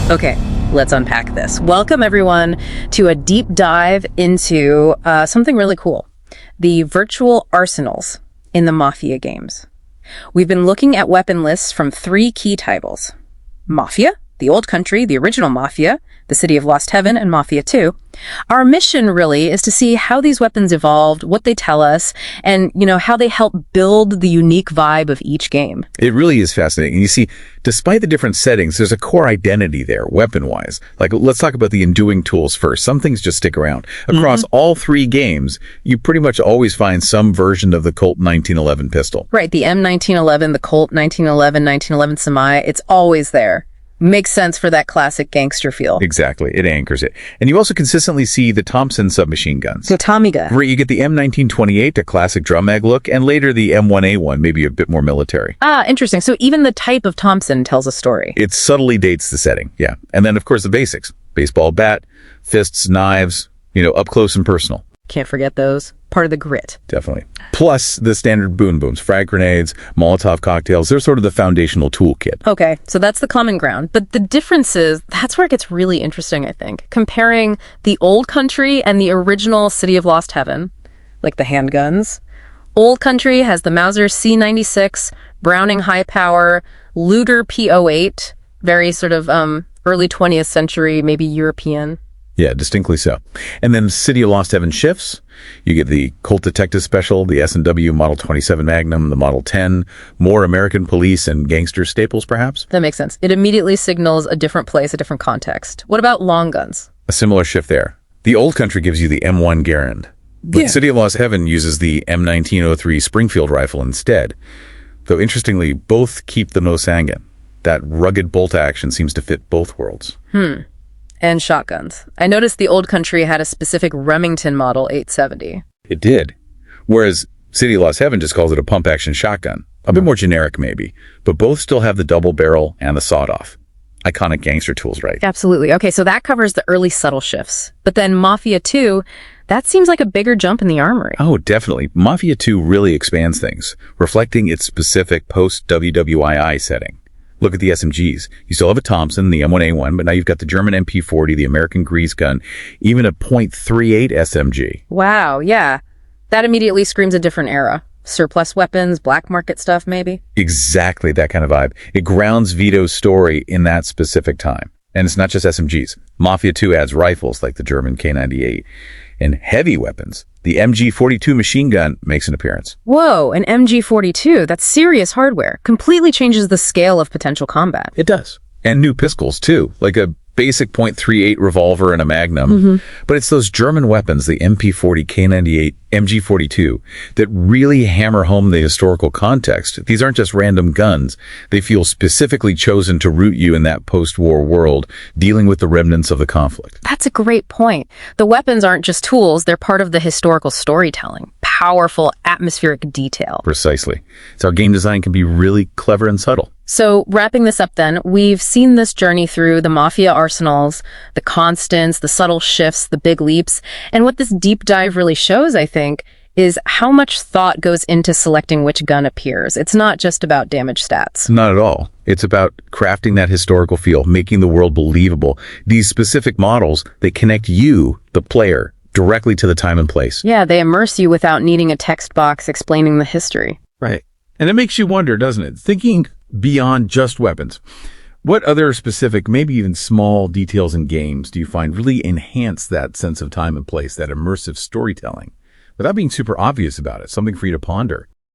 Okay, let's unpack this. Welcome, everyone, to a deep dive into something really cool. The virtual arsenals in the Mafia games. We've been looking at weapon lists from 3 key titles. Mafia, the old country, the original Mafia, the City of Lost Heaven, and Mafia 2. Our mission really is to see how these weapons evolved, what they tell us, and, how they help build the unique vibe of each game. It really is fascinating. You see, despite the different settings, there's a core identity there, weapon-wise. Like, let's talk about the enduing tools first. Some things just stick around. Across all 3 games, you pretty much always find some version of the Colt 1911 pistol. Right, the M1911, the Colt 1911, 1911 Semi, it's always there. Makes sense for that classic gangster feel. Exactly. It anchors it. And you also consistently see the Thompson submachine guns. The Tommy gun. Where you get the M1928, a classic drum mag look, and later the M1A1, maybe a bit more military. Ah, interesting. So even the type of Thompson tells a story. It subtly dates the setting, yeah. And then, of course, the basics. Baseball bat, fists, knives, up close and personal. Can't forget those. Part of the grit. Definitely. Plus the standard boom booms, frag grenades, Molotov cocktails. They're sort of the foundational toolkit. Okay, so that's the common ground. But the difference is, that's where it gets really interesting, I think. Comparing the old country and the original City of Lost Heaven, like the handguns. Old country has the Mauser C96, Browning high power, Luger P08, very sort of early 20th century, maybe European. Yeah, distinctly so. And then City of Lost Heaven shifts. You get the Colt Detective Special, the S&W Model 27 Magnum, the Model 10, more American police and gangster staples, perhaps? That makes sense. It immediately signals a different place, a different context. What about long guns? A similar shift there. The old country gives you the M1 Garand. But City of Lost Heaven uses the M1903 Springfield rifle instead. Though interestingly, both keep the Mosangan. That rugged bolt action seems to fit both worlds. And shotguns. I noticed the old country had a specific Remington Model 870. It did. Whereas City of Lost Heaven just calls it a pump-action shotgun. A bit more generic, maybe. But both still have the double barrel and the sawed-off. Iconic gangster tools, right? Absolutely. Okay, so that covers the early subtle shifts. But then Mafia 2, that seems like a bigger jump in the armory. Oh, definitely. Mafia 2 really expands things, reflecting its specific post-WWII setting. Look at the SMGs. You still have a Thompson, the M1A1, but now you've got the German MP40, the American grease gun, even a .38 SMG. Wow, yeah. That immediately screams a different era. Surplus weapons, black market stuff, maybe? Exactly that kind of vibe. It grounds Vito's story in that specific time. And it's not just SMGs. Mafia 2 adds rifles like the German K98. And heavy weapons. The MG42 machine gun makes an appearance. Whoa, an MG42. That's serious hardware. Completely changes the scale of potential combat. It does. And new pistols, too. Like a basic .38 revolver and a Magnum. But it's those German weapons, the MP40, K98, MG42, that really hammer home the historical context. These aren't just random guns. They feel specifically chosen to root you in that post-war world, dealing with the remnants of the conflict. That's a great point. The weapons aren't just tools, they're part of the historical storytelling. Powerful, atmospheric detail. Precisely. So our game design can be really clever and subtle. So wrapping this up then, we've seen this journey through the Mafia arsenals, the constants, the subtle shifts, the big leaps, and what this deep dive really shows, I think, is how much thought goes into selecting which gun appears. It's not just about damage stats. Not at all. It's about crafting that historical feel, making the world believable. These specific models, they connect you, the player, directly to the time and place. Yeah, they immerse you without needing a text box explaining the history. Right. And it makes you wonder, doesn't it? Thinking beyond just weapons, what other specific, maybe even small details in games do you find really enhance that sense of time and place, that immersive storytelling, without being super obvious about it? Something for you to ponder.